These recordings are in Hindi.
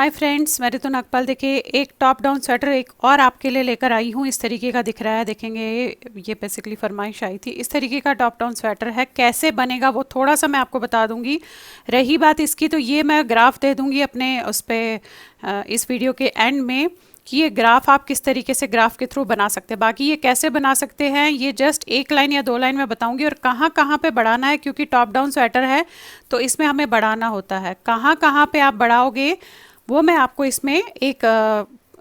हाय फ्रेंड्स, मैं रितु नागपाल। देखिए, एक टॉप डाउन स्वेटर एक और आपके लिए लेकर आई हूँ। इस तरीके का दिख रहा है, देखेंगे। ये बेसिकली फरमाइश आई थी। इस तरीके का टॉप डाउन स्वेटर है। कैसे बनेगा वो थोड़ा सा मैं आपको बता दूंगी। रही बात इसकी, तो ये मैं ग्राफ दे दूंगी अपने उस पर इस वीडियो के एंड में कि ये ग्राफ आप किस तरीके से ग्राफ के थ्रू बना सकते हैं। बाकी ये कैसे बना सकते हैं ये जस्ट एक लाइन या दो लाइन में बताऊंगी। और कहाँ कहाँ पे बढ़ाना है, क्योंकि टॉप डाउन स्वेटर है तो इसमें हमें बढ़ाना होता है। कहाँ कहाँ पे आप बढ़ाओगे वो मैं आपको इसमें एक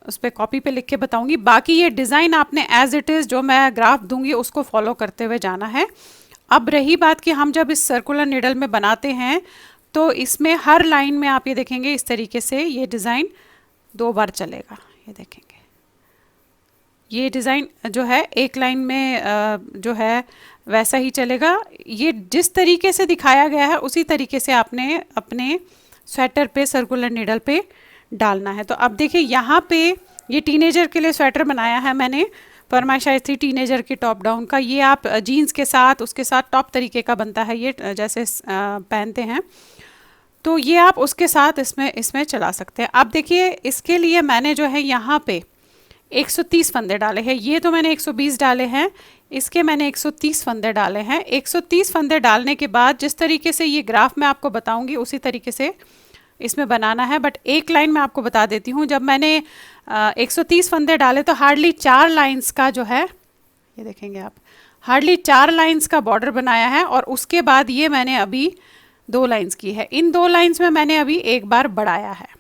उस पर कॉपी पे लिख के बताऊंगी। बाकी ये डिज़ाइन आपने एज इट इज़ जो मैं ग्राफ दूंगी उसको फॉलो करते हुए जाना है। अब रही बात कि हम जब इस सर्कुलर निडल में बनाते हैं तो इसमें हर लाइन में आप ये देखेंगे इस तरीके से ये डिज़ाइन 2 बार चलेगा। ये देखेंगे, ये डिज़ाइन जो है एक लाइन में जो है वैसा ही चलेगा। ये जिस तरीके से दिखाया गया है उसी तरीके से आपने अपने स्वेटर पे सर्कुलर नीडल पे डालना है। तो अब देखिए, यहाँ पे ये टीनेजर के लिए स्वेटर बनाया है मैंने। फरमाइश आई थी टीनेजर की टॉप डाउन का। ये आप जीन्स के साथ उसके साथ टॉप तरीके का बनता है, ये जैसे पहनते हैं, तो ये आप उसके साथ इसमें इसमें चला सकते हैं। अब देखिए, इसके लिए मैंने जो है यहाँ पे 130 फंदे डाले हैं। ये तो मैंने 120 डाले हैं, इसके मैंने 130 फंदे डाले हैं। 130 फंदे डालने के बाद जिस तरीके से ये ग्राफ मैं आपको बताऊंगी उसी तरीके से इसमें बनाना है। बट एक लाइन मैं आपको बता देती हूँ। जब मैंने 130 फंदे डाले तो हार्डली 4 लाइंस का जो है, ये देखेंगे आप, हार्डली 4 लाइंस का बॉर्डर बनाया है। और उसके बाद ये मैंने अभी 2 लाइंस की है। इन 2 लाइंस में मैंने अभी एक बार बढ़ाया है।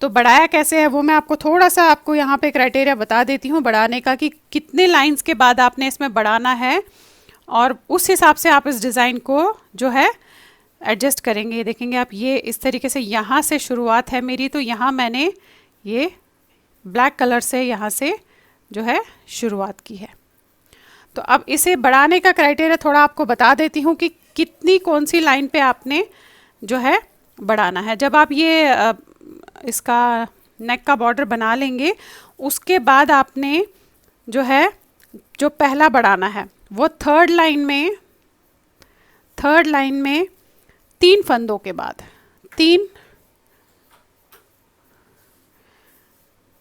तो बढ़ाया कैसे है वो मैं आपको थोड़ा सा आपको यहाँ पे क्राइटेरिया बता देती हूँ बढ़ाने का, कि कितने लाइंस के बाद आपने इसमें बढ़ाना है और उस हिसाब से आप इस डिज़ाइन को जो है एडजस्ट करेंगे। देखेंगे आप, ये इस तरीके से यहाँ से शुरुआत है मेरी, तो यहाँ मैंने ये ब्लैक कलर से यहाँ से जो है शुरुआत की है। तो अब इसे बढ़ाने का क्राइटेरिया थोड़ा आपको बता देती हूँ कि कितनी कौन सी लाइन पे आपने जो है बढ़ाना है। जब आप ये इसका नेक का बॉर्डर बना लेंगे उसके बाद आपने जो है जो पहला बढ़ाना है वो थर्ड लाइन में 3 फंदों के बाद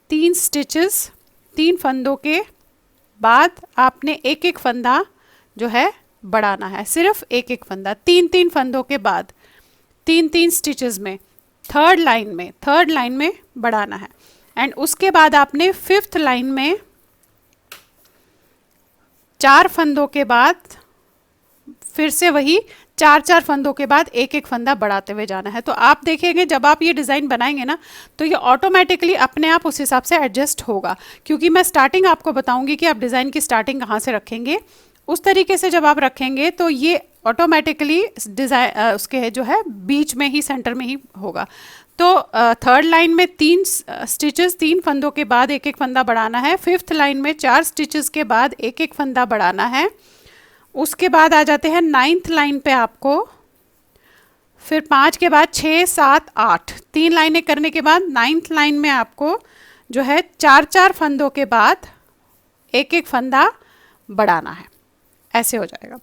तीन स्टिचेस, 3 फंदों के बाद आपने एक एक फंदा जो है बढ़ाना है। सिर्फ एक एक फंदा 3 फंदों के बाद 3 स्टिचेस में थर्ड लाइन में बढ़ाना है। एंड उसके बाद आपने 5th लाइन में 4 फंदों के बाद फिर से वही 4 फंदों के बाद एक एक फंदा बढ़ाते हुए जाना है। तो आप देखेंगे जब आप ये डिज़ाइन बनाएंगे ना तो ये ऑटोमेटिकली अपने आप उस हिसाब से एडजस्ट होगा, क्योंकि मैं स्टार्टिंग आपको बताऊंगी कि आप डिज़ाइन की स्टार्टिंग कहाँ से रखेंगे। उस तरीके से जब आप रखेंगे तो ये ऑटोमेटिकली डिज़ाइन उसके जो है बीच में ही, सेंटर में ही होगा। तो थर्ड लाइन में 3 स्टिचेस, 3 फंदों के बाद एक एक फंदा बढ़ाना है। 5th लाइन में 4 स्टिचेस के बाद एक एक फंदा बढ़ाना है। उसके बाद आ जाते हैं 9th लाइन पे आपको, फिर 5 के बाद 6, 7, 8, 3 लाइनें करने के बाद 9th लाइन में आपको जो है 4 फंदों के बाद एक एक फंदा बढ़ाना है। ऐसे हो जाएगा।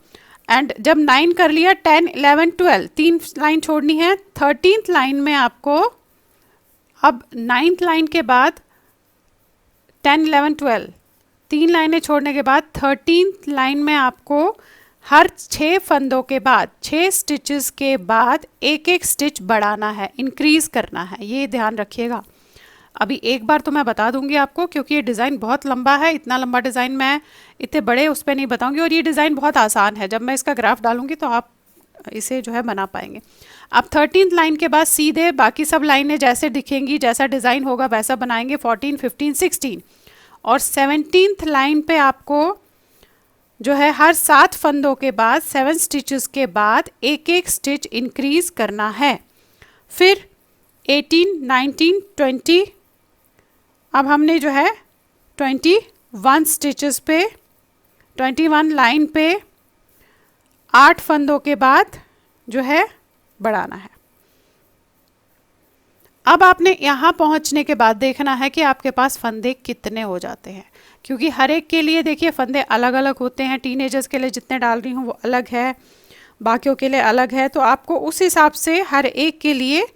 एंड जब 9 कर लिया, 10, 11, 12 3 लाइन छोड़नी है। 13th लाइन में आपको, अब 9th लाइन के बाद 10, 11, 12 3 लाइनें छोड़ने के बाद 13th लाइन में आपको हर 6 फंदों के बाद 6 स्टिचेस के बाद एक एक स्टिच बढ़ाना है, इंक्रीज करना है। ये ध्यान रखिएगा। अभी एक बार तो मैं बता दूंगी आपको, क्योंकि ये डिज़ाइन बहुत लंबा है। इतना लंबा डिज़ाइन मैं इतने बड़े उस पर नहीं बताऊंगी। और ये डिज़ाइन बहुत आसान है, जब मैं इसका ग्राफ डालूंगी तो आप इसे जो है बना पाएंगे। अब 13th लाइन के बाद सीधे बाकी सब लाइनें जैसे दिखेंगी, जैसा डिज़ाइन होगा वैसा बनाएंगे। 14, 15, 16 और 17th लाइन पे आपको जो है हर 7 फंदों के बाद 7 स्टिचेस के बाद एक एक स्टिच इंक्रीज करना है। फिर 18, 19, 20, अब हमने जो है 21 स्टिचेस पे 21 लाइन पे 8 फंदों के बाद जो है बढ़ाना है। अब आपने यहाँ पहुँचने के बाद देखना है कि आपके पास फंदे कितने हो जाते हैं, क्योंकि हर एक के लिए देखिए फंदे अलग अलग होते हैं। टीनेजर्स के लिए जितने डाल रही हूँ वो अलग है, बाकियों के लिए अलग है। तो आपको उस हिसाब से हर एक के लिए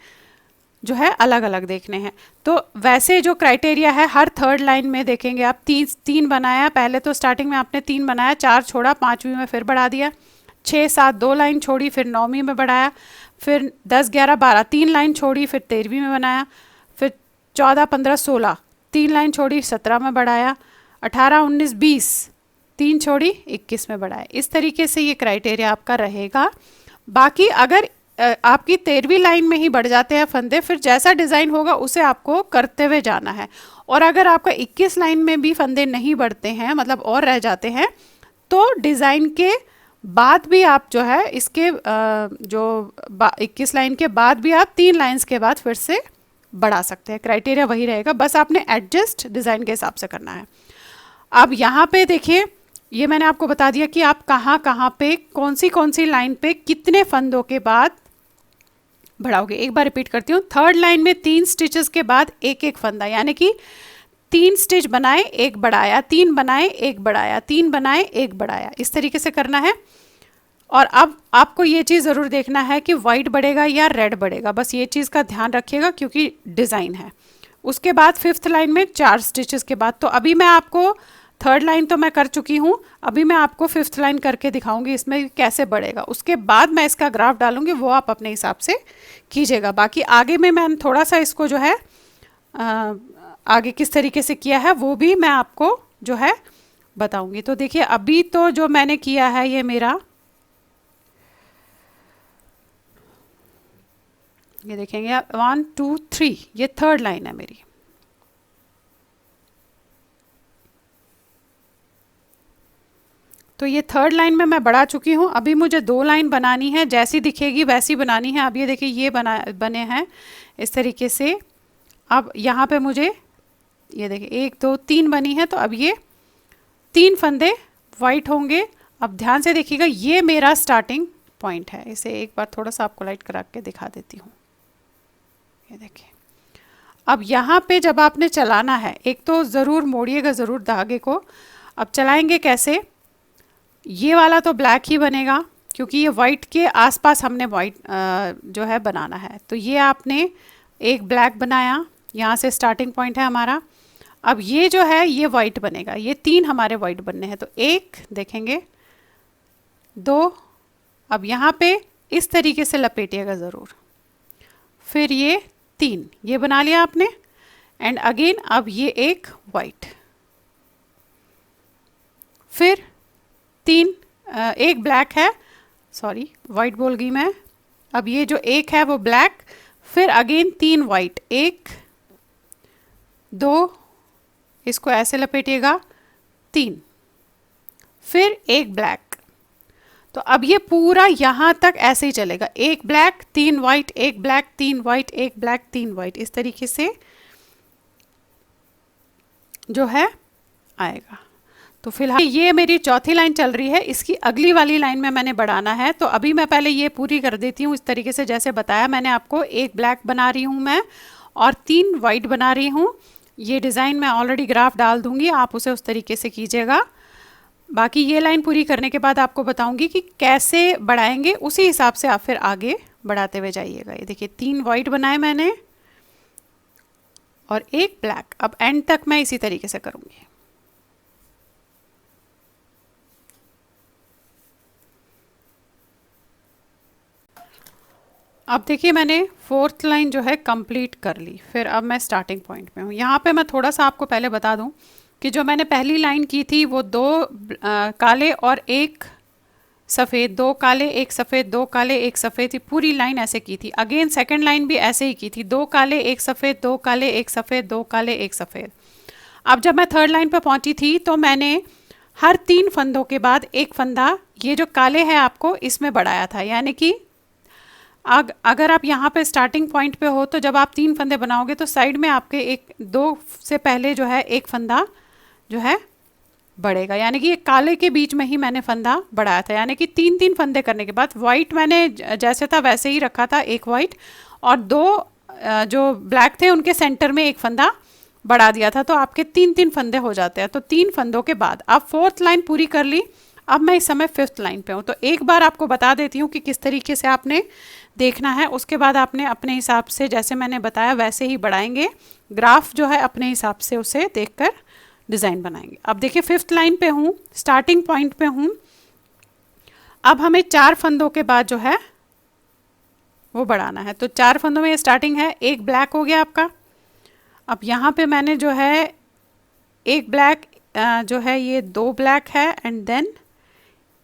जो है अलग अलग देखने हैं। तो वैसे जो क्राइटेरिया है हर थर्ड लाइन में देखेंगे आप, तीन बनाया, पहले तो स्टार्टिंग में आपने 3 बनाया, 4 छोड़ा, 5वीं में फिर बढ़ा दिया, 6 7 2 लाइन छोड़ी, फिर 9वीं में बढ़ाया, फिर 10 11 12 3 लाइन छोड़ी, फिर 13वीं में बनाया, फिर 14 15 16 3 लाइन छोड़ी, 17 में बढ़ाया, 18 19 20 3 छोड़ी, 21 में बढ़ाया। इस तरीके से ये क्राइटेरिया आपका रहेगा। बाकी अगर आपकी 13वीं लाइन में ही बढ़ जाते हैं फंदे, फिर जैसा डिज़ाइन होगा उसे आपको करते हुए जाना है। और अगर आपका 21 लाइन में भी फंदे नहीं बढ़ते हैं, मतलब और रह जाते हैं, तो डिज़ाइन के बाद भी आप जो है इसके जो 21 लाइन के बाद भी आप 3 लाइन्स के बाद फिर से बढ़ा सकते हैं। क्राइटेरिया वही रहेगा, बस आपने एडजस्ट डिज़ाइन के हिसाब से करना है। अब यहाँ पे देखिए, ये मैंने आपको बता दिया कि आप कहाँ पे कौन सी लाइन पे कितने फंदों के बाद बढ़ाओगे। एक बार रिपीट करती हूँ, थर्ड लाइन में 3 स्टिचेस के बाद एक एक फंदा, यानी कि 3 स्टिच बनाए, एक बढ़ाया, 3 बनाए, एक बढ़ाया, 3 बनाए, एक बढ़ाया, इस तरीके से करना है। और अब आपको ये चीज़ ज़रूर देखना है कि वाइट बढ़ेगा या रेड बढ़ेगा, बस ये चीज़ का ध्यान रखिएगा क्योंकि डिज़ाइन है। उसके बाद 5th लाइन में 4 स्टिचेस के बाद, तो अभी मैं आपको थर्ड लाइन तो मैं कर चुकी हूँ, अभी मैं आपको 5th लाइन करके दिखाऊंगी इसमें कैसे बढ़ेगा। उसके बाद मैं इसका ग्राफ डालूंगी, वो आप अपने हिसाब से कीजिएगा। बाकी आगे में मैंने थोड़ा सा इसको जो है आगे किस तरीके से किया है वो भी मैं आपको जो है बताऊंगी। तो देखिए, अभी तो जो मैंने किया है ये मेरा, ये देखेंगे आप 1 2 3, ये थर्ड लाइन है मेरी। तो ये थर्ड लाइन में मैं बढ़ा चुकी हूँ। अभी मुझे 2 लाइन बनानी है, जैसी दिखेगी वैसी बनानी है। अब ये देखिए, ये बने हैं इस तरीके से। अब यहाँ पे मुझे ये देखिए 1 2 3 बनी है, तो अब ये 3 फंदे वाइट होंगे। अब ध्यान से देखिएगा, ये मेरा स्टार्टिंग पॉइंट है। इसे एक बार थोड़ा सा आपको लाइट करा के दिखा देती हूँ। ये देखिए, अब यहाँ पे जब आपने चलाना है, एक तो ज़रूर मोड़िएगा ज़रूर धागे को। अब चलाएंगे कैसे, ये वाला तो ब्लैक ही बनेगा क्योंकि ये वाइट के आसपास हमने वाइट जो है बनाना है। तो ये आपने एक ब्लैक बनाया, यहाँ से स्टार्टिंग पॉइंट है हमारा। अब ये जो है ये वाइट बनेगा, ये 3 हमारे वाइट बनने हैं। तो 1 देखेंगे, 2, अब यहाँ पे इस तरीके से लपेटिएगा ज़रूर, फिर ये 3, ये बना लिया आपने। एंड अगेन अब ये एक वाइट, फिर 3, एक ब्लैक है, सॉरी वाइट बोल गई मैं। अब ये जो एक है वो ब्लैक, फिर अगेन 3 वाइट, 1 2, इसको ऐसे लपेटिएगा, 3, फिर एक ब्लैक। तो अब ये पूरा यहाँ तक ऐसे ही चलेगा, 1 black 3 white, 1 black 3 white, 1 black 3 white, इस तरीके से जो है आएगा। तो फिलहाल ये मेरी चौथी लाइन चल रही है, इसकी अगली वाली लाइन में मैंने बढ़ाना है। तो अभी मैं पहले ये पूरी कर देती हूँ इस तरीके से जैसे बताया मैंने आपको। 1 ब्लैक बना रही हूँ मैं और 3 वाइट बना रही हूँ। ये डिज़ाइन मैं ऑलरेडी ग्राफ डाल दूँगी, आप उसे उस तरीके से कीजिएगा। बाकी ये लाइन पूरी करने के बाद आपको बताऊँगी कि कैसे बढ़ाएंगे, उसी हिसाब से आप फिर आगे बढ़ाते हुए जाइएगा। ये देखिए 3 वाइट बनाए मैंने और 1 ब्लैक। अब एंड तक मैं इसी तरीके से करूँगी। अब देखिए, मैंने 4th लाइन जो है कंप्लीट कर ली। फिर अब मैं स्टार्टिंग पॉइंट पे हूँ। यहाँ पे मैं थोड़ा सा आपको पहले बता दूँ कि जो मैंने पहली लाइन की थी वो 2 काले और 1 सफ़ेद, 2 काले 1 सफ़ेद, 2 काले 1 सफ़ेद, थी पूरी लाइन ऐसे की थी। अगेन सेकंड लाइन भी ऐसे ही की थी, 2 काले 1 सफ़ेद, 2 काले 1 सफ़ेद, 2 काले 1 सफ़ेद। अब जब मैं थर्ड लाइन पे पहुँची थी तो मैंने हर 3 फंदों के बाद एक फंदा, ये जो काले हैं आपको इसमें बढ़ाया था। यानी कि अगर आप यहाँ पे स्टार्टिंग पॉइंट पे हो तो जब आप 3 फंदे बनाओगे तो साइड में आपके 2 से पहले जो है एक फंदा जो है बढ़ेगा। यानी कि ये काले के बीच में ही मैंने फंदा बढ़ाया था। यानी कि 3 फंदे करने के बाद वाइट मैंने जैसे था वैसे ही रखा था, 1 वाइट और 2 जो ब्लैक थे उनके सेंटर में एक फंदा बढ़ा दिया था। तो आपके 3 फंदे हो जाते हैं। तो 3 फंदों के बाद आप 4th लाइन पूरी कर ली। अब मैं इस समय 5th लाइन पे हूँ, तो एक बार आपको बता देती हूँ कि किस तरीके से आपने देखना है। उसके बाद आपने अपने हिसाब से जैसे मैंने बताया वैसे ही बढ़ाएंगे ग्राफ, जो है अपने हिसाब से उसे देखकर डिज़ाइन बनाएंगे। अब देखिए 5th लाइन पे हूँ, स्टार्टिंग पॉइंट पे हूँ। अब हमें 4 फंदों के बाद जो है वो बढ़ाना है। तो 4 फंदों में स्टार्टिंग है, एक ब्लैक हो गया आपका। अब यहाँ पे मैंने जो है एक ब्लैक, जो है ये 2 ब्लैक है एंड देन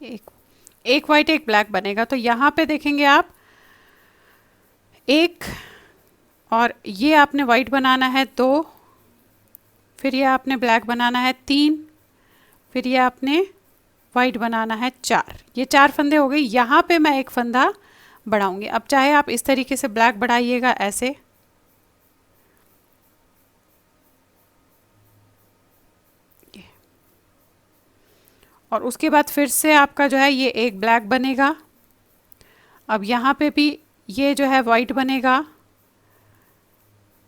एक वाइट एक ब्लैक बनेगा। तो यहाँ पे देखेंगे आप एक, और ये आपने वाइट बनाना है 2, फिर ये आपने ब्लैक बनाना है 3, फिर ये आपने वाइट बनाना है 4। ये 4 फंदे हो गए। यहाँ पे मैं एक फंदा बढ़ाऊंगी। अब चाहे आप इस तरीके से ब्लैक बढ़ाइएगा ऐसे, और उसके बाद फिर से आपका जो है ये एक ब्लैक बनेगा। अब यहाँ पे भी ये जो है वाइट बनेगा,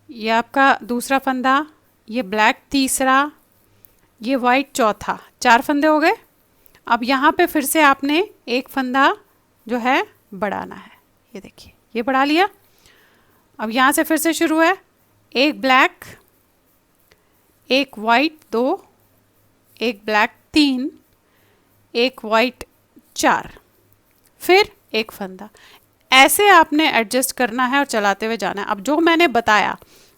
ये आपका दूसरा फंदा, ये ब्लैक तीसरा, ये वाइट चौथा। 4 फंदे हो गए। अब यहाँ पे फिर से आपने एक फंदा जो है बढ़ाना है, ये देखिए ये बढ़ा लिया। अब यहाँ से फिर से शुरू है, एक ब्लैक, एक वाइट 2, एक ब्लैक 3, एक वाइट 4, फिर एक फंदा। ऐसे आपने एडजस्ट करना है और चलाते हुए जाना है। अब जो मैंने बताया,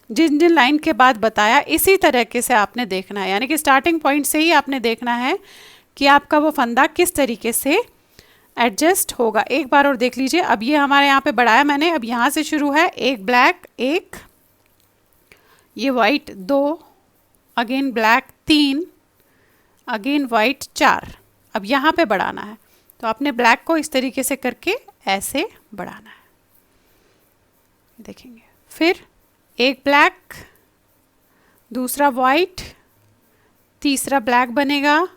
जिन जिन लाइन के बाद बताया, इसी तरीके से आपने देखना है, यानी कि स्टार्टिंग पॉइंट से ही आपने देखना है कि आपका वो फंदा किस तरीके से एडजस्ट होगा। एक बार और देख लीजिए। अब ये हमारे यहाँ पे बढ़ाया मैंने। अब यहाँ से शुरू है, एक ब्लैक, एक, ये white 2, again black 3, again white 4। अब यहाँ पे बढ़ाना है, तो आपने ब्लैक को इस तरीके से करके ऐसे बढ़ाना है, देखेंगे। फिर एक ब्लैक, दूसरा वाइट, तीसरा ब्लैक बनेगा,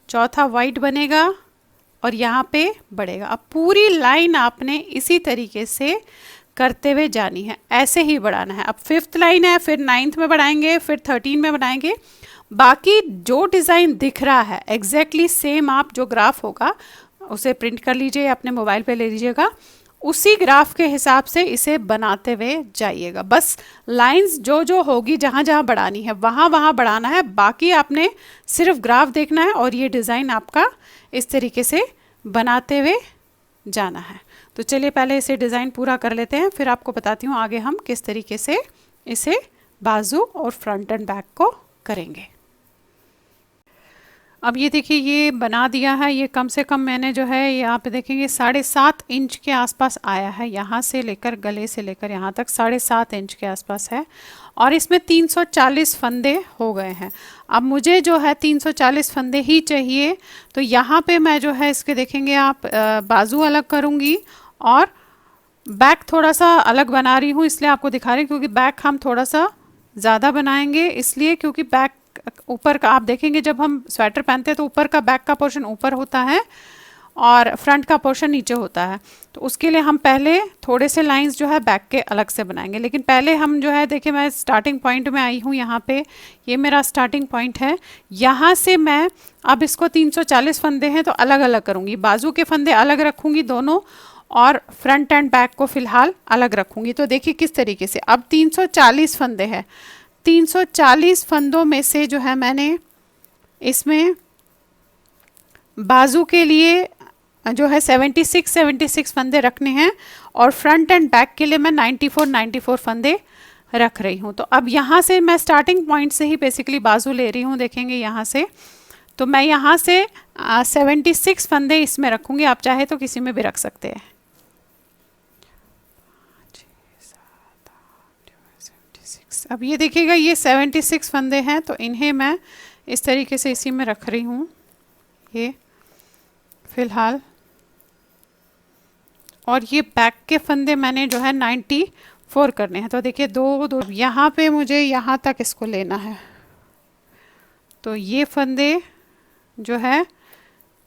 चौथा वाइट बनेगा, और यहाँ पे बढ़ेगा। अब पूरी लाइन आपने इसी तरीके से करते हुए जानी है, ऐसे ही बढ़ाना है। अब 5th लाइन है, फिर 9th में बढ़ाएंगे, फिर 13 में बढ़ाएंगे। बाकी जो डिज़ाइन दिख रहा है एग्जैक्टली सेम, आप जो ग्राफ होगा उसे प्रिंट कर लीजिए, अपने मोबाइल पे ले लीजिएगा, उसी ग्राफ के हिसाब से इसे बनाते हुए जाइएगा। बस लाइंस जो जो होगी, जहाँ जहाँ बढ़ानी है वहाँ वहाँ बढ़ाना है। बाकी आपने सिर्फ ग्राफ देखना है और ये डिज़ाइन आपका इस तरीके से बनाते हुए जाना है। तो चलिए पहले इसे डिज़ाइन पूरा कर लेते हैं, फिर आपको बताती हूँ आगे हम किस तरीके से इसे बाजू और फ्रंट एंड बैक को करेंगे। अब ये देखिए ये बना दिया है। ये कम से कम मैंने जो है यहाँ पे देखेंगे 7.5 इंच के आसपास आया है, यहाँ से लेकर गले से लेकर यहाँ तक 7.5 इंच के आसपास है, और इसमें 340 फंदे हो गए हैं। अब मुझे जो है 340 फंदे ही चाहिए, तो यहाँ पे मैं जो है इसके देखेंगे आप बाजू अलग करूँगी और बैक थोड़ा सा अलग बना रही हूँ, इसलिए आपको दिखा रही हूँ क्योंकि बैक हम थोड़ा सा ज़्यादा बनाएंगे, इसलिए क्योंकि बैक ऊपर का आप देखेंगे जब हम स्वेटर पहनते हैं तो ऊपर का बैक का पोर्शन ऊपर होता है और फ्रंट का पोर्शन नीचे होता है। तो उसके लिए हम पहले थोड़े से लाइंस जो है बैक के अलग से बनाएंगे, लेकिन पहले हम जो है देखिए मैं स्टार्टिंग पॉइंट में आई हूँ, यहाँ पे ये मेरा स्टार्टिंग पॉइंट है। यहाँ से मैं अब इसको 340 फंदे हैं तो अलग अलग करूँगी, बाजू के फंदे अलग रखूँगी दोनों, और फ्रंट एंड बैक को फ़िलहाल अलग रखूँगी। तो देखिए किस तरीके से अब 340 फंदे हैं। 340 फंदों में से जो है मैंने इसमें बाजू के लिए जो है 76 फंदे रखने हैं, और फ्रंट एंड बैक के लिए मैं 94 फंदे रख रही हूँ। तो अब यहाँ से मैं स्टार्टिंग पॉइंट से ही बेसिकली बाजू ले रही हूँ, देखेंगे यहाँ से। तो मैं यहाँ से 76 फंदे इसमें रखूँगी, आप चाहे तो किसी में भी रख सकते हैं। अब ये देखिएगा ये 76 फंदे हैं, तो इन्हें मैं इस तरीके से इसी में रख रही हूँ ये फ़िलहाल। और ये बैक के फंदे मैंने जो है 94 करने हैं। तो देखिए दो दो यहाँ पे मुझे यहाँ तक इसको लेना है, तो ये फंदे जो है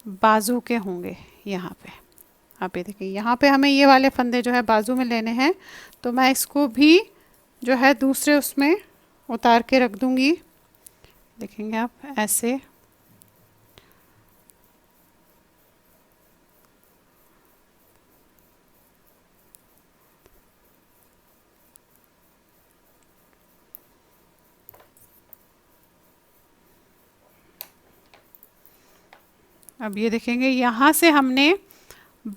बाजू के होंगे यहाँ पे। आप ये देखिए यहाँ पे हमें ये वाले फंदे जो है बाजू में लेने हैं, तो मैं इसको भी जो है दूसरे उसमें उतार के रख दूँगी, देखेंगे आप ऐसे। अब ये देखेंगे यहाँ से हमने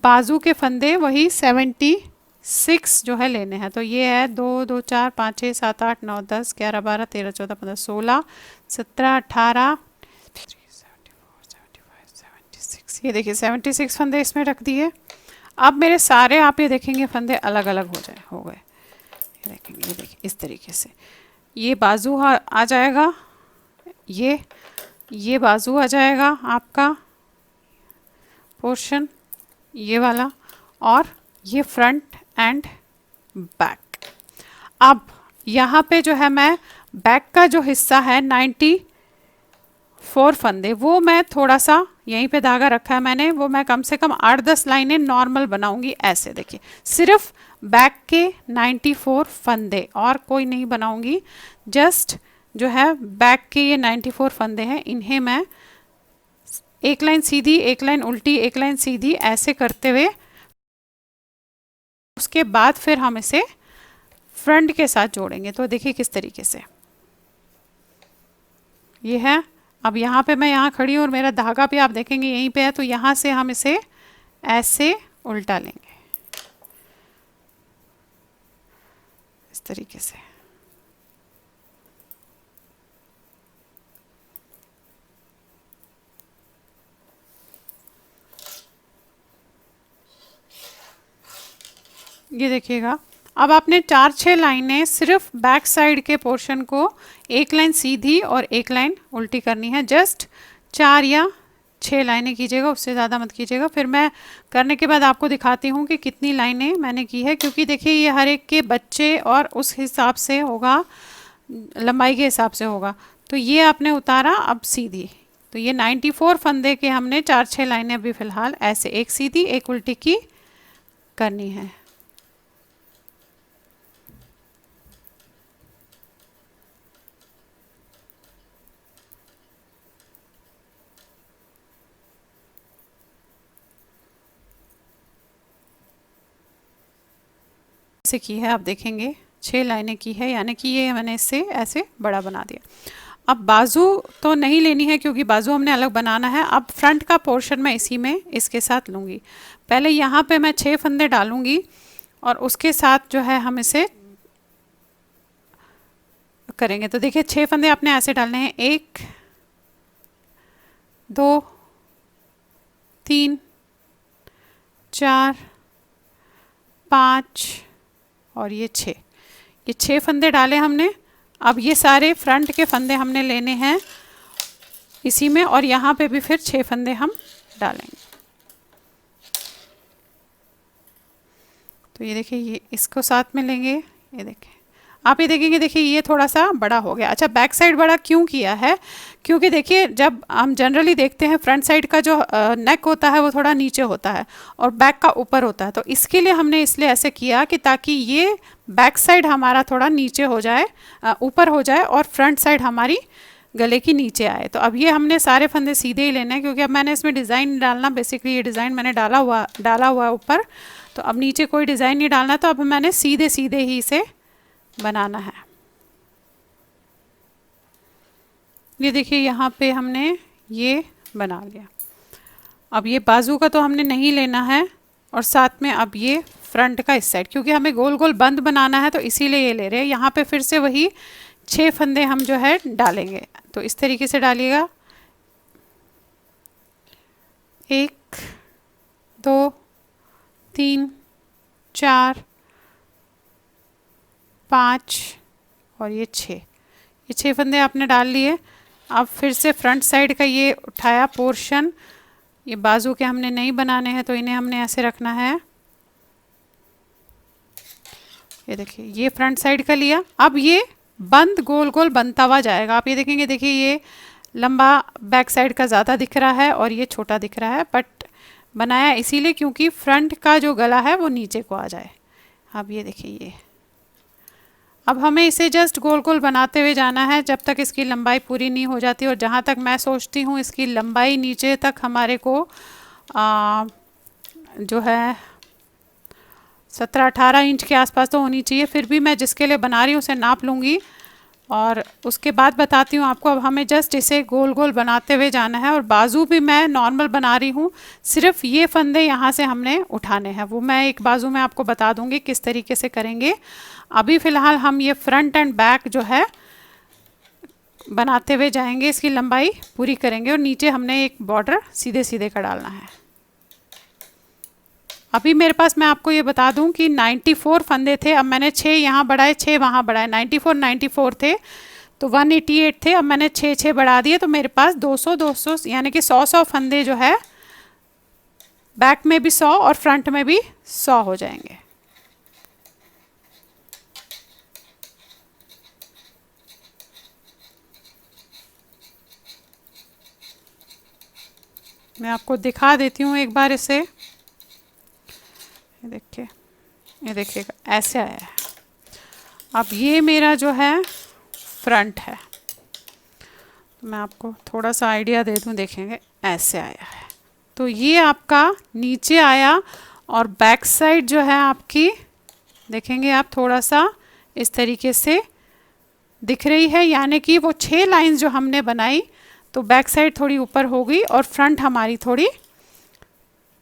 बाजू के फंदे वही 76 जो है लेने हैं। तो ये है 2 2 4 5 6 7 8 9 10 11 12 13 14 15 16 17 18 ये देखिए 76 फंदे इसमें रख दिए। अब मेरे सारे आप ये देखेंगे फंदे अलग अलग हो गए। ये देखेंगे, ये देखिए इस तरीके से ये बाजू आ जाएगा, ये बाजू आ जाएगा आपका पोर्शन ये वाला, और ये फ्रंट एंड बैक। अब यहाँ पे जो है मैं बैक का जो हिस्सा है 94 फंदे, वो मैं थोड़ा सा यहीं पे धागा रखा है मैंने, वो मैं कम से कम 8-10 लाइनें नॉर्मल बनाऊंगी। ऐसे देखिए सिर्फ बैक के 94 फंदे और कोई नहीं बनाऊंगी। जस्ट जो है बैक के ये 94 फंदे हैं, इन्हें मैं एक लाइन सीधी, एक लाइन उल्टी, एक लाइन सीधी ऐसे करते हुए उसके बाद फिर हम इसे फ्रंट के साथ जोड़ेंगे। तो देखिए किस तरीके से ये है। अब यहाँ पे मैं यहाँ खड़ी हूँ और मेरा धागा भी आप देखेंगे यहीं पे है, तो यहाँ से हम इसे ऐसे उल्टा लेंगे इस तरीके से। ये देखिएगा अब आपने 4-6 लाइनें सिर्फ बैक साइड के पोर्शन को एक लाइन सीधी और एक लाइन उल्टी करनी है। जस्ट 4 या 6 लाइनें कीजिएगा, उससे ज़्यादा मत कीजिएगा। फिर मैं करने के बाद आपको दिखाती हूँ कि कितनी लाइनें मैंने की है, क्योंकि देखिए ये हर एक के बच्चे और उस हिसाब से होगा, लंबाई के हिसाब से होगा। तो ये आपने उतारा अब सीधी, तो ये 94 फंदे के हमने 4-6 लाइनें अभी फ़िलहाल ऐसे एक सीधी एक उल्टी की करनी है। से की है आप देखेंगे 6 लाइनें की है, यानी कि ये मैंने इससे ऐसे बड़ा बना दिया। अब बाजू तो नहीं लेनी है क्योंकि बाजू हमने अलग बनाना है। अब फ्रंट का पोर्शन मैं इसी में इसके साथ लूँगी। पहले यहाँ पे मैं 6 फंदे डालूँगी और उसके साथ जो है हम इसे करेंगे। तो देखिए 6 फंदे आपने ऐसे डालने हैं, 1 2 3 4 5 और ये 6, ये 6 फंदे डाले हमने। अब ये सारे फ्रंट के फंदे हमने लेने हैं इसी में, और यहाँ पे भी फिर 6 फंदे हम डालेंगे। तो ये देखिए ये इसको साथ में लेंगे, ये देखें आप ये देखेंगे, देखिए ये थोड़ा सा बड़ा हो गया। अच्छा बैक साइड बड़ा क्यों किया है, क्योंकि देखिए जब हम जनरली देखते हैं फ्रंट साइड का जो नेक होता है वो थोड़ा नीचे होता है और बैक का ऊपर होता है। तो इसके लिए हमने इसलिए ऐसे किया कि ताकि ये बैक साइड हमारा थोड़ा नीचे हो जाए, ऊपर हो जाए, और फ्रंट साइड हमारी गले की नीचे आए। तो अब ये हमने सारे फंदे सीधे ही लेने हैं, क्योंकि अब मैंने इसमें डिज़ाइन डालना, बेसिकली ये डिज़ाइन मैंने डाला हुआ ऊपर, तो अब नीचे कोई डिज़ाइन नहीं डालना। तो अब मैंने सीधे सीधे ही इसे बनाना है। ये देखिए यहाँ पे हमने ये बना लिया। अब ये बाजू का तो हमने नहीं लेना है, और साथ में अब ये फ्रंट का इस साइड, क्योंकि हमें गोल गोल बंद बनाना है तो इसीलिए ये ले रहे हैं। यहाँ पे फिर से वही 6 फंदे हम जो है डालेंगे। तो इस तरीके से डालिएगा, 1 2 3 4 5 और ये 6, ये 6 फंदे आपने डाल लिए। अब फिर से फ्रंट साइड का ये उठाया पोर्शन, ये बाजू के हमने नहीं बनाने हैं तो इन्हें हमने ऐसे रखना है। ये देखिए ये फ्रंट साइड का लिया। अब ये बंद गोल गोल बनता हुआ जाएगा। आप ये देखेंगे, देखिए ये लंबा बैक साइड का ज़्यादा दिख रहा है और ये छोटा दिख रहा है, बट बनाया इसीलिए क्योंकि फ्रंट का जो गला है वो नीचे को आ जाए। अब ये देखिए ये, अब हमें इसे जस्ट गोल गोल बनाते हुए जाना है जब तक इसकी लंबाई पूरी नहीं हो जाती। और जहाँ तक मैं सोचती हूँ इसकी लंबाई नीचे तक हमारे को जो है 17-18 इंच के आसपास तो होनी चाहिए। फिर भी मैं जिसके लिए बना रही हूँ उसे नाप लूँगी और उसके बाद बताती हूँ आपको। अब हमें जस्ट इसे गोल गोल बनाते हुए जाना है और बाजू भी मैं नॉर्मल बना रही हूँ, सिर्फ ये फंदे यहाँ से हमने उठाने हैं, वो मैं एक बाजू में आपको बता दूँगी किस तरीके से करेंगे। अभी फ़िलहाल हम ये फ्रंट एंड बैक जो है बनाते हुए जाएंगे, इसकी लंबाई पूरी करेंगे और नीचे हमने एक बॉर्डर सीधे सीधे का डालना है। अभी मेरे पास, मैं आपको ये बता दूं कि 94 फंदे थे, अब मैंने 6 यहाँ बढ़ाए 6 वहाँ बढ़ाए, 94 थे तो 188 थे, अब मैंने 6 बढ़ा दिए तो मेरे पास 200 यानी कि 100 फंदे जो है बैक में भी 100 और फ्रंट में भी 100 हो जाएंगे। मैं आपको दिखा देती हूँ एक बार इसे, ये देखिए, ये देखिएगा ऐसे आया है। अब ये मेरा जो है फ्रंट है, तो मैं आपको थोड़ा सा आइडिया दे दूँ, देखेंगे ऐसे आया है। तो ये आपका नीचे आया और बैक साइड जो है आपकी, देखेंगे आप थोड़ा सा इस तरीके से दिख रही है, यानी कि वो 6 लाइंस जो हमने बनाई तो बैक साइड थोड़ी ऊपर हो गई और फ्रंट हमारी थोड़ी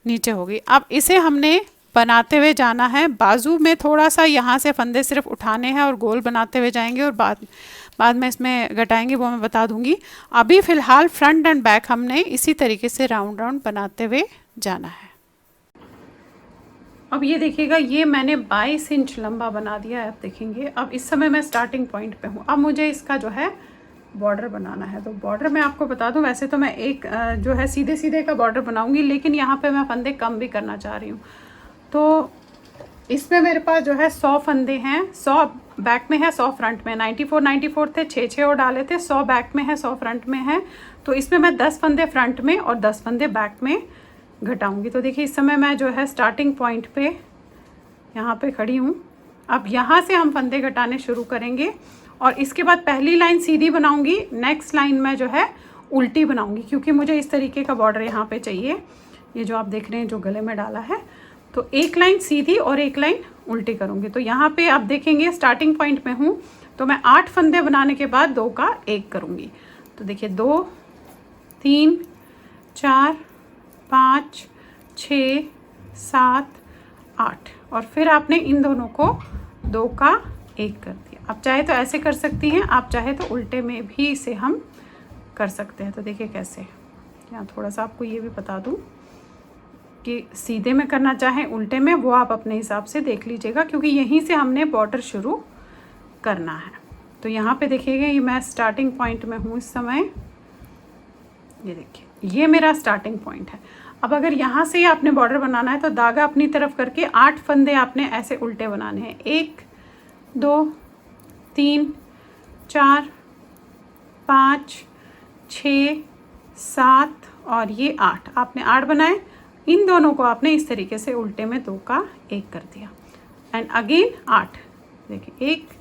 नीचे हो गई। अब इसे हमने बनाते हुए जाना है, बाजू में थोड़ा सा यहाँ से फंदे सिर्फ उठाने हैं और गोल बनाते हुए जाएंगे और बाद में इसमें घटाएंगे, वो मैं बता दूंगी। अभी फ़िलहाल फ्रंट एंड बैक हमने इसी तरीके से राउंड राउंड बनाते हुए जाना है। अब ये देखिएगा, ये मैंने 22 इंच लंबा बना दिया है। आप देखेंगे अब इस समय मैं स्टार्टिंग पॉइंट पे हूँ। अब मुझे इसका जो है बॉर्डर बनाना है, तो बॉर्डर मैं आपको बता दूं, वैसे तो मैं एक जो है सीधे सीधे का बॉर्डर बनाऊंगी, लेकिन यहाँ पे मैं फंदे कम भी करना चाह रही हूँ। तो इसमें मेरे पास जो है 100 फंदे हैं, 100 बैक में है 100 फ्रंट में। 94 थे, 6 और डाले थे, 100 बैक में है 100 फ्रंट में है। तो इसमें मैं 10 फंदे फ्रंट में और 10 फंदे बैक में घटाऊंगी। तो देखिए इस समय मैं जो है स्टार्टिंग पॉइंट पे यहाँ पे खड़ी हूँ। अब यहाँ से हम फंदे घटाने शुरू करेंगे और इसके बाद पहली लाइन सीधी बनाऊंगी, नेक्स्ट लाइन में जो है उल्टी बनाऊंगी, क्योंकि मुझे इस तरीके का बॉर्डर यहाँ पे चाहिए। ये जो आप देख रहे हैं जो गले में डाला है, तो एक लाइन सीधी और एक लाइन उल्टी करूँगी। तो यहाँ पे आप देखेंगे स्टार्टिंग पॉइंट में हूँ, तो मैं 8 फंदे बनाने के बाद 2 का 1 करूँगी। तो देखिए 2 3 4 5 6 7 8 और फिर आपने इन दोनों को 2 का 1 कर दिया। आप चाहे तो ऐसे कर सकती हैं, आप चाहे तो उल्टे में भी इसे हम कर सकते हैं। तो देखिए कैसे, यहाँ थोड़ा सा आपको ये भी बता दूँ कि सीधे में करना चाहें उल्टे में, वो आप अपने हिसाब से देख लीजिएगा, क्योंकि यहीं से हमने बॉर्डर शुरू करना है। तो यहाँ पे देखिएगा, ये मैं स्टार्टिंग पॉइंट में हूँ इस समय। ये देखिए ये मेरा स्टार्टिंग पॉइंट है। अब अगर यहाँ से आपने बॉर्डर बनाना है तो धागा अपनी तरफ करके 8 फंदे आपने ऐसे उल्टे बनाने हैं। 1 2 3 4 5 6 7 और ये 8, आपने 8 बनाए। इन दोनों को आपने इस तरीके से उल्टे में 2 का 1 कर दिया एंड अगेन 8। देखिए 1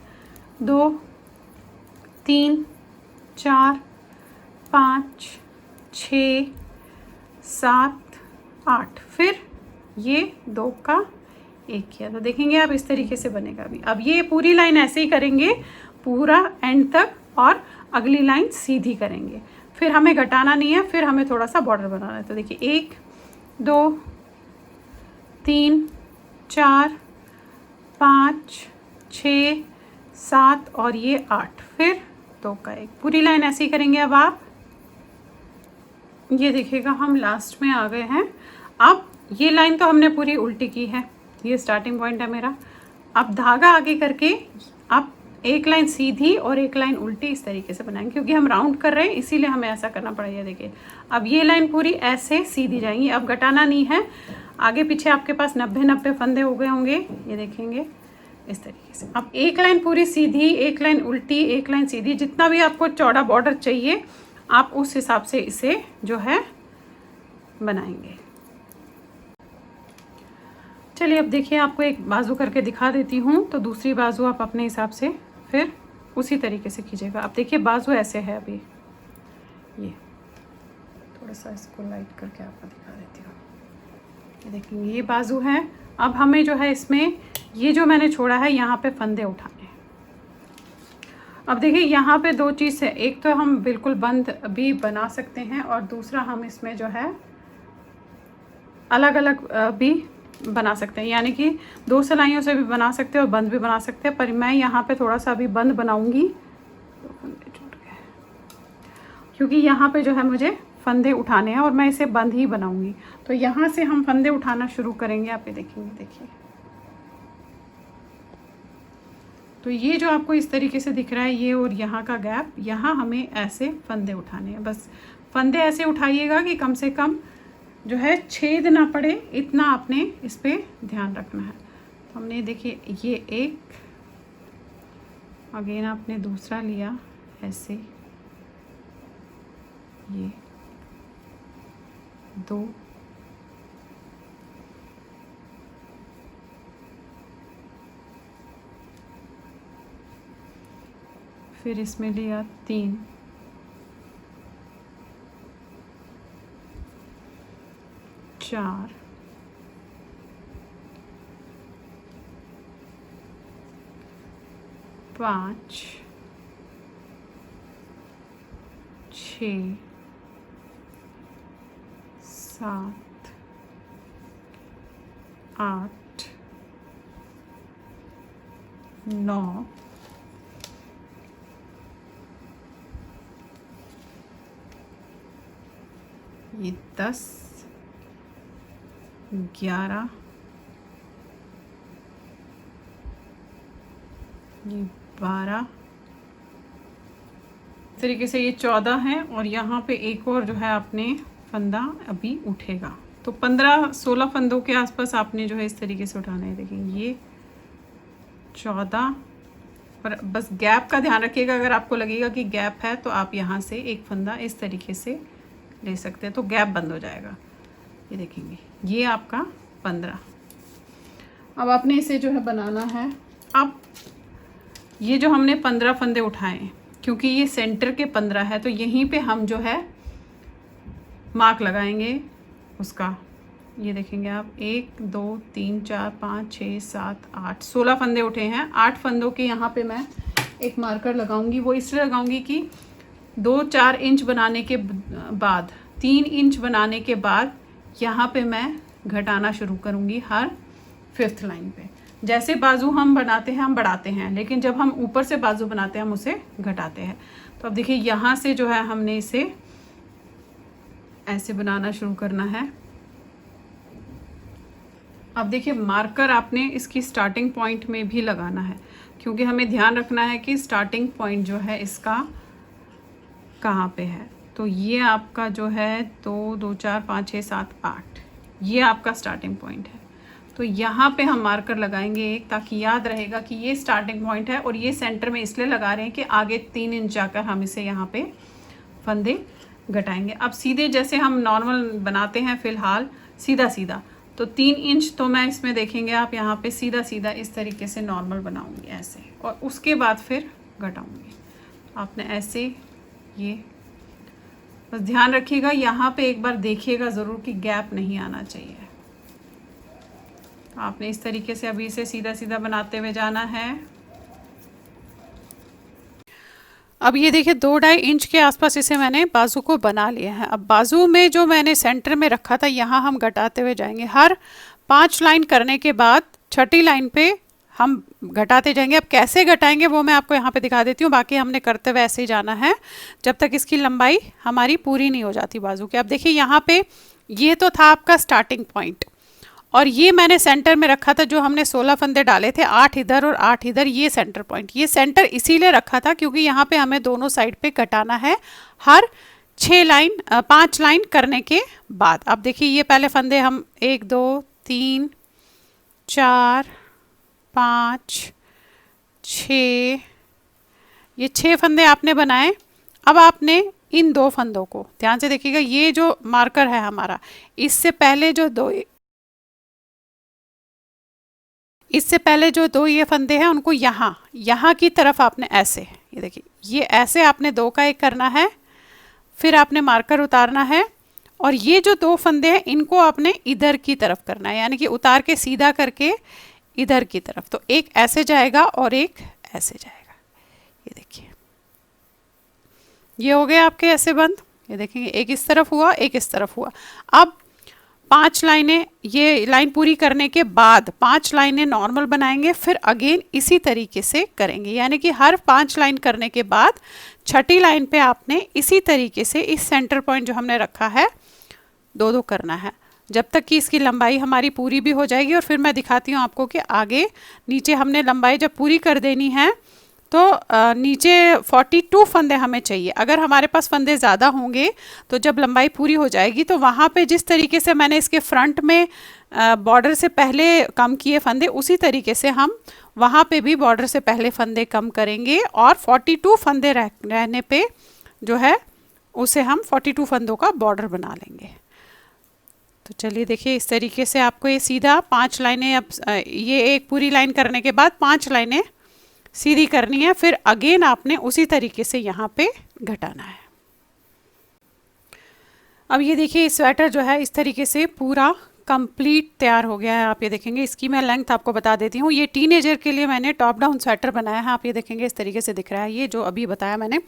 2 3 4 5 6 7 8, फिर ये 2 का 1 किया। तो देखेंगे आप इस तरीके से बनेगा अभी। अब ये पूरी लाइन ऐसे ही करेंगे पूरा एंड तक और अगली लाइन सीधी करेंगे, फिर हमें घटाना नहीं है, फिर हमें थोड़ा सा बॉर्डर बनाना है। तो देखिए 1 2 3 4 5 6 7 और ये 8, फिर 2 का 1, पूरी लाइन ऐसे ही करेंगे। अब आप ये देखिएगा हम लास्ट में आ गए हैं। अब ये लाइन तो हमने पूरी उल्टी की है, ये स्टार्टिंग पॉइंट है मेरा। अब धागा आगे करके आप एक लाइन सीधी और एक लाइन उल्टी इस तरीके से बनाएंगे, क्योंकि हम राउंड कर रहे हैं इसीलिए हमें ऐसा करना पड़ेगा। देखिए अब ये लाइन पूरी ऐसे सीधी जाएंगी, अब घटाना नहीं है। आगे पीछे आपके पास 90 फंदे हो गए होंगे, ये देखेंगे इस तरीके से। अब एक लाइन पूरी सीधी, एक लाइन उल्टी, एक लाइन सीधी, जितना भी आपको चौड़ा बॉर्डर चाहिए आप उस हिसाब से इसे जो है बनाएंगे। चलिए अब देखिए, आपको एक बाजू करके दिखा देती हूँ। तो दूसरी बाजू आप अपने हिसाब से फिर उसी तरीके से कीजिएगा। अब देखिए बाजू ऐसे है, अभी ये थोड़ा सा इसको लाइट करके आपको दिखा देती हूँ। ये देखिए ये बाजू है। अब हमें जो है इसमें ये जो मैंने छोड़ा है यहाँ पे फंदे उठाने हैं। अब देखिए यहाँ पे दो चीज़ है, एक तो हम बिल्कुल बंद भी बना सकते हैं और दूसरा हम इसमें जो है अलग अलग भी बना सकते हैं, यानी कि दो सिलाइयों से भी बना सकते हैं और बंद भी बना सकते हैं। पर मैं यहाँ पे थोड़ा सा अभी बंद बनाऊंगी क्योंकि यहाँ पे जो है मुझे फंदे उठाने हैं और मैं इसे बंद ही बनाऊंगी। तो यहाँ से हम फंदे उठाना शुरू करेंगे। आप ये देखेंगे, देखिए तो ये जो आपको इस तरीके से दिख रहा है, ये और यहाँ का गैप, यहाँ हमें ऐसे फंदे उठाने हैं। बस फंदे ऐसे उठाइएगा कि कम से कम जो है छेद ना पड़े, इतना आपने इस पे ध्यान रखना है। तो हमने देखिए ये एक, अगेन आपने दूसरा लिया ऐसे, ये दो, फिर इसमें लिया 3, 4, 5, 6, 7, 8, 9, 10, 11, ये 12, इस तरीके से ये 14 है और यहाँ पे एक और जो है आपने फंदा अभी उठेगा। तो 15-16 फंदों के आसपास आपने जो है इस तरीके से उठाना है। देखिए ये 14, पर बस गैप का ध्यान रखिएगा। अगर आपको लगेगा कि गैप है तो आप यहाँ से एक फंदा इस तरीके से ले सकते हैं, तो गैप बंद हो जाएगा। ये देखेंगे ये आपका 15। अब आपने इसे जो है बनाना है। अब ये जो हमने 15 फंदे उठाए, क्योंकि ये सेंटर के 15 है, तो यहीं पे हम जो है मार्क लगाएंगे उसका। ये देखेंगे आप 1 2 3 4 5 6 7 8 16 फंदे उठे हैं। 8 फंदों के यहाँ पे मैं एक मार्कर लगाऊंगी। वो इसलिए लगाऊंगी कि 2-4 इंच बनाने के बाद, 3 इंच बनाने के बाद यहाँ पे मैं घटाना शुरू करूँगी हर 5th लाइन पे। जैसे बाजू हम बनाते हैं हम बढ़ाते हैं, लेकिन जब हम ऊपर से बाजू बनाते हैं हम उसे घटाते हैं। तो अब देखिए यहाँ से जो है हमने इसे ऐसे बनाना शुरू करना है। अब देखिए मार्कर आपने इसकी स्टार्टिंग पॉइंट में भी लगाना है, क्योंकि हमें ध्यान रखना है कि स्टार्टिंग पॉइंट जो है इसका कहाँ पे है। तो ये आपका जो है 2 2 4 5 6 7 8, ये आपका स्टार्टिंग पॉइंट है। तो यहाँ पे हम मार्कर लगाएंगे एक, ताकि याद रहेगा कि ये स्टार्टिंग पॉइंट है। और ये सेंटर में इसलिए लगा रहे हैं कि आगे 3 इंच जाकर हम इसे यहाँ पे फंदे घटाएंगे। अब सीधे जैसे हम नॉर्मल बनाते हैं फ़िलहाल सीधा सीधा, तो 3 इंच तो मैं इसमें देखेंगे आप यहाँ पे सीधा सीधा इस तरीके से नॉर्मल बनाऊंगी ऐसे, और उसके बाद फिर घटाऊंगी। आपने ऐसे, ये बस ध्यान रखिएगा, यहाँ पे एक बार देखिएगा ज़रूर कि गैप नहीं आना चाहिए। आपने इस तरीके से अभी इसे सीधा सीधा बनाते हुए जाना है। अब ये देखिए 2-2.5 इंच के आसपास इसे मैंने बाजू को बना लिया है। अब बाजू में जो मैंने सेंटर में रखा था यहाँ हम घटाते हुए जाएंगे। हर 5 लाइन करने के बाद 6ठी लाइन पे हम घटाते जाएंगे। अब कैसे घटाएंगे वो मैं आपको यहाँ पे दिखा देती हूँ, बाकी हमने करते हुए ऐसे ही जाना है जब तक इसकी लंबाई हमारी पूरी नहीं हो जाती बाजू की। अब देखिए यहाँ पे ये तो था आपका स्टार्टिंग पॉइंट, और ये मैंने सेंटर में रखा था जो हमने 16 फंदे डाले थे, 8 इधर और 8 इधर, ये सेंटर पॉइंट। ये सेंटर इसीलिए रखा था क्योंकि यहाँ पे हमें दोनों साइड पे घटाना है हर 5 लाइन करने के बाद। अब देखिए ये पहले फंदे हम 1 2 3 4 5 6, ये 6 फंदे आपने बनाए। अब आपने इन 2 फंदों को ध्यान से देखिएगा, ये जो मार्कर है हमारा, इससे पहले जो दो ये फंदे हैं उनको यहाँ की तरफ आपने ऐसे, ये देखिए ये ऐसे आपने 2 का एक करना है, फिर आपने मार्कर उतारना है, और ये जो 2 फंदे हैं इनको आपने इधर की तरफ करना है, यानी कि उतार के सीधा करके इधर की तरफ। तो एक ऐसे जाएगा और एक ऐसे जाएगा, ये देखिए। ये हो गए आपके ऐसे बंद, ये देखेंगे एक इस तरफ हुआ, एक इस तरफ हुआ। अब 5 लाइनें, ये लाइन पूरी करने के बाद 5 लाइनें नॉर्मल बनाएंगे, फिर अगेन इसी तरीके से करेंगे, यानी कि हर 5 लाइन करने के बाद छठी लाइन पे आपने इसी तरीके से इस सेंटर पॉइंट जो हमने रखा है 2-2 करना है, जब तक कि इसकी लंबाई हमारी पूरी भी हो जाएगी। और फिर मैं दिखाती हूँ आपको कि आगे नीचे हमने लंबाई जब पूरी कर देनी है तो नीचे 42 फंदे हमें चाहिए। अगर हमारे पास फंदे ज़्यादा होंगे तो जब लंबाई पूरी हो जाएगी तो वहाँ पे जिस तरीके से मैंने इसके फ्रंट में बॉर्डर से पहले कम किए फंदे, उसी तरीके से हम वहाँ पे भी बॉर्डर से पहले फंदे कम करेंगे और 42 फंदे रहने पे जो है उसे हम 42 फंदों का बॉर्डर बना लेंगे। तो चलिए देखिए, इस तरीके से आपको ये सीधा 5 लाइनें, अब ये एक पूरी लाइन करने के बाद 5 लाइनें सीधी करनी है, फिर अगेन आपने उसी तरीके से यहाँ पे घटाना है। अब ये देखिए स्वेटर जो है इस तरीके से पूरा कंप्लीट तैयार हो गया है। आप ये देखेंगे, इसकी मैं लेंथ आपको बता देती हूँ। ये टीनेजर के लिए मैंने टॉप डाउन स्वेटर बनाया है। आप ये देखेंगे इस तरीके से दिख रहा है, ये जो अभी बताया मैंने।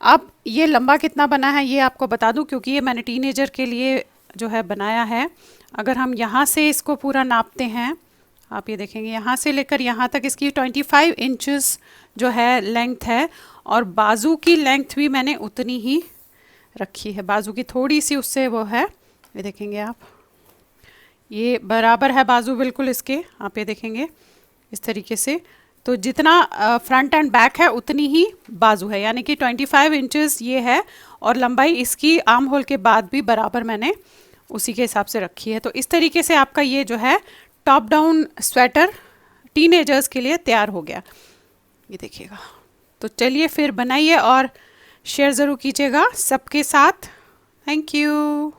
अब ये लंबा कितना बना है ये आपको बता दूँ, क्योंकि ये मैंने टीनेजर के लिए जो है बनाया है। अगर हम यहाँ से इसको पूरा नापते हैं, आप ये देखेंगे यहाँ से लेकर यहाँ तक इसकी 25 इंचेस जो है लेंथ है, और बाजू की लेंथ भी मैंने उतनी ही रखी है, बाजू की थोड़ी सी उससे वो है, ये देखेंगे आप, ये बराबर है बाजू बिल्कुल इसके। आप ये देखेंगे इस तरीके से, तो जितना फ्रंट एंड बैक है उतनी ही बाजू है, यानी कि 25 इंचेस ये है, और लंबाई इसकी आर्म होल के बाद भी बराबर मैंने उसी के हिसाब से रखी है। तो इस तरीके से आपका ये जो है टॉप डाउन स्वेटर टीनेजर्स के लिए तैयार हो गया, ये देखिएगा। तो चलिए फिर बनाइए और शेयर ज़रूर कीजिएगा सबके साथ। Thank you.